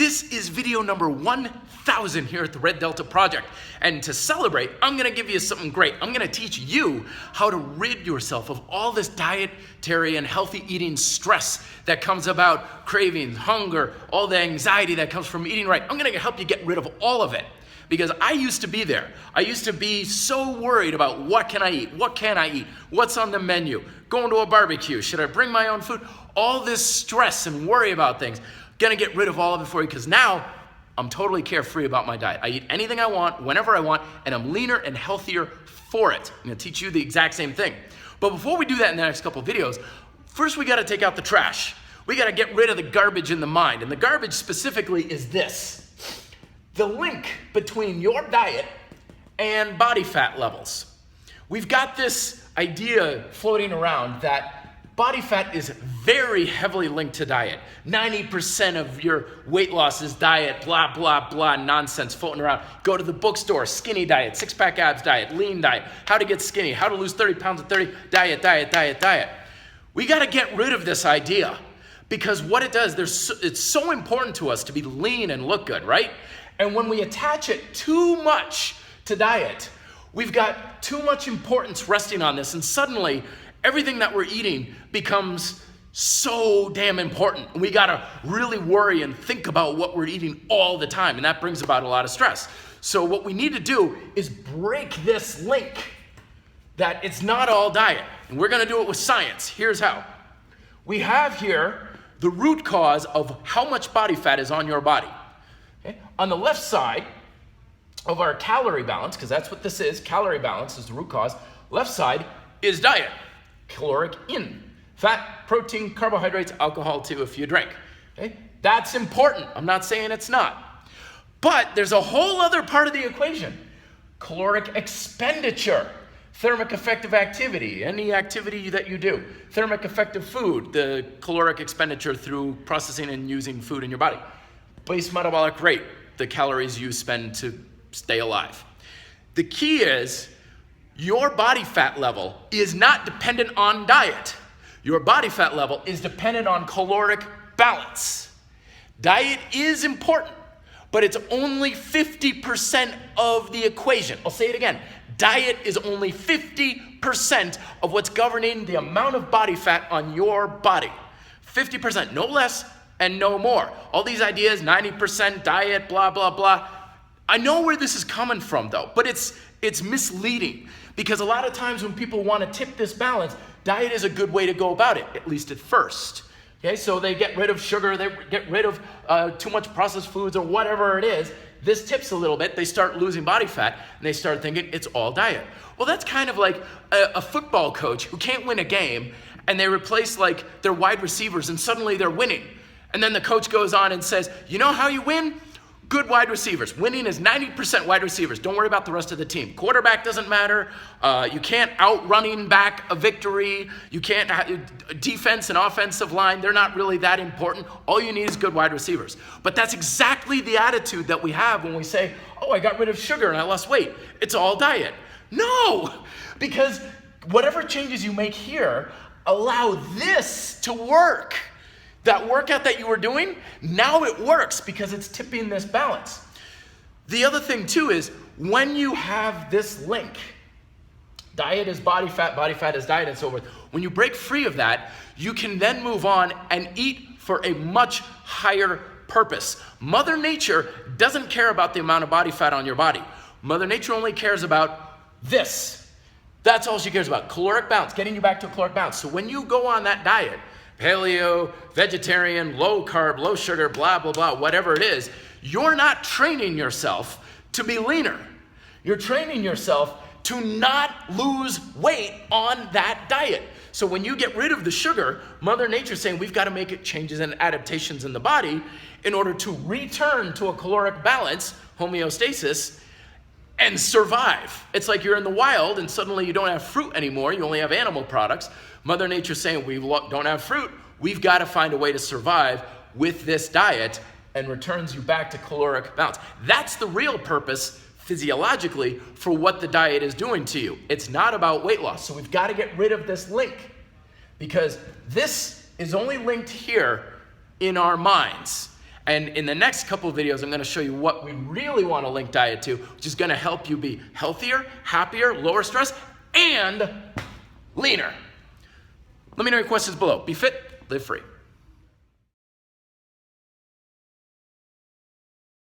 This is video number 1000 here at the Red Delta Project. And to celebrate, I'm gonna give you something great. I'm gonna teach you how to rid yourself of all this dietary and healthy eating stress that comes about, cravings, hunger, all the anxiety that comes from eating right. I'm gonna help you get rid of all of it. Because I used to be there. I used to be so worried about what can I eat, what can I eat, what's on the menu, going to a barbecue, should I bring my own food? All this stress and worry about things. Gonna get rid of all of it for you because now I'm totally carefree about my diet. I eat anything I want, whenever I want, and I'm leaner and healthier for it. I'm gonna teach you the exact same thing. But before we do that in the next couple of videos, first we gotta take out the trash. We gotta get rid of the garbage in the mind. And the garbage specifically is this. The link between your diet and body fat levels. We've got this idea floating around that body fat is very heavily linked to diet. 90% of your weight loss is diet, blah, blah, blah, nonsense floating around. Go to the bookstore, skinny diet, six-pack abs diet, lean diet, how to get skinny, how to lose 30 pounds at 30, diet. We gotta get rid of this idea because what it does, it's so important to us to be lean and look good, right? And when we attach it too much to diet, we've got too much importance resting on this, and suddenly everything that we're eating becomes so damn important. We gotta really worry and think about what we're eating all the time, and that brings about a lot of stress. So what we need to do is break this link that it's not all diet, and we're gonna do it with science. Here's how. We have here the root cause of how much body fat is on your body. Okay. On the left side of our calorie balance, because that's what this is, calorie balance is the root cause, left side is diet, caloric in, fat, protein, carbohydrates, alcohol too if you drink. Okay. That's important. I'm not saying it's not. But there's a whole other part of the equation, caloric expenditure, thermic effective activity, any activity that you do, thermic effective food, the caloric expenditure through processing and using food in your body. Base metabolic rate, the calories you spend to stay alive. The key is your body fat level is not dependent on diet. Your body fat level is dependent on caloric balance. Diet is important, but it's only 50% of the equation. I'll say it again. Diet is only 50% of what's governing the amount of body fat on your body. 50%, no less, and no more. All these ideas, 90% diet, blah, blah, blah. I know where this is coming from though, but it's misleading because a lot of times when people want to tip this balance, diet is a good way to go about it, at least at first. Okay, so they get rid of sugar, they get rid of too much processed foods or whatever it is. This tips a little bit, they start losing body fat and they start thinking it's all diet. Well, that's kind of like a football coach who can't win a game and they replace like their wide receivers and suddenly they're winning. And then the coach goes on and says, you know how you win? Good wide receivers. Winning is 90% wide receivers. Don't worry about the rest of the team. Quarterback doesn't matter. You can't outrunning back a victory. You can't, defense and offensive line, they're not really that important. All you need is good wide receivers. But that's exactly the attitude that we have when we say, oh, I got rid of sugar and I lost weight. It's all diet. No, because whatever changes you make here, allow this to work. That workout that you were doing, now it works because it's tipping this balance. The other thing too is when you have this link, diet is body fat is diet and so forth, when you break free of that, you can then move on and eat for a much higher purpose. Mother Nature doesn't care about the amount of body fat on your body. Mother Nature only cares about this. That's all she cares about, caloric balance, getting you back to a caloric balance. So when you go on that diet, paleo, vegetarian, low carb, low sugar, blah, blah, blah, whatever it is, you're not training yourself to be leaner. You're training yourself to not lose weight on that diet. So when you get rid of the sugar, Mother Nature's saying we've got to make changes and adaptations in the body in order to return to a caloric balance, homeostasis, and survive. It's like you're in the wild and suddenly you don't have fruit anymore, you only have animal products. Mother Nature's saying we don't have fruit, we've got to find a way to survive with this diet and returns you back to caloric balance. That's the real purpose physiologically for what the diet is doing to you. It's not about weight loss. So we've got to get rid of this link because this is only linked here in our minds. And in the next couple of videos, I'm gonna show you what we really wanna link diet to, which is gonna help you be healthier, happier, lower stress, and leaner. Let me know your questions below. Be fit, live free.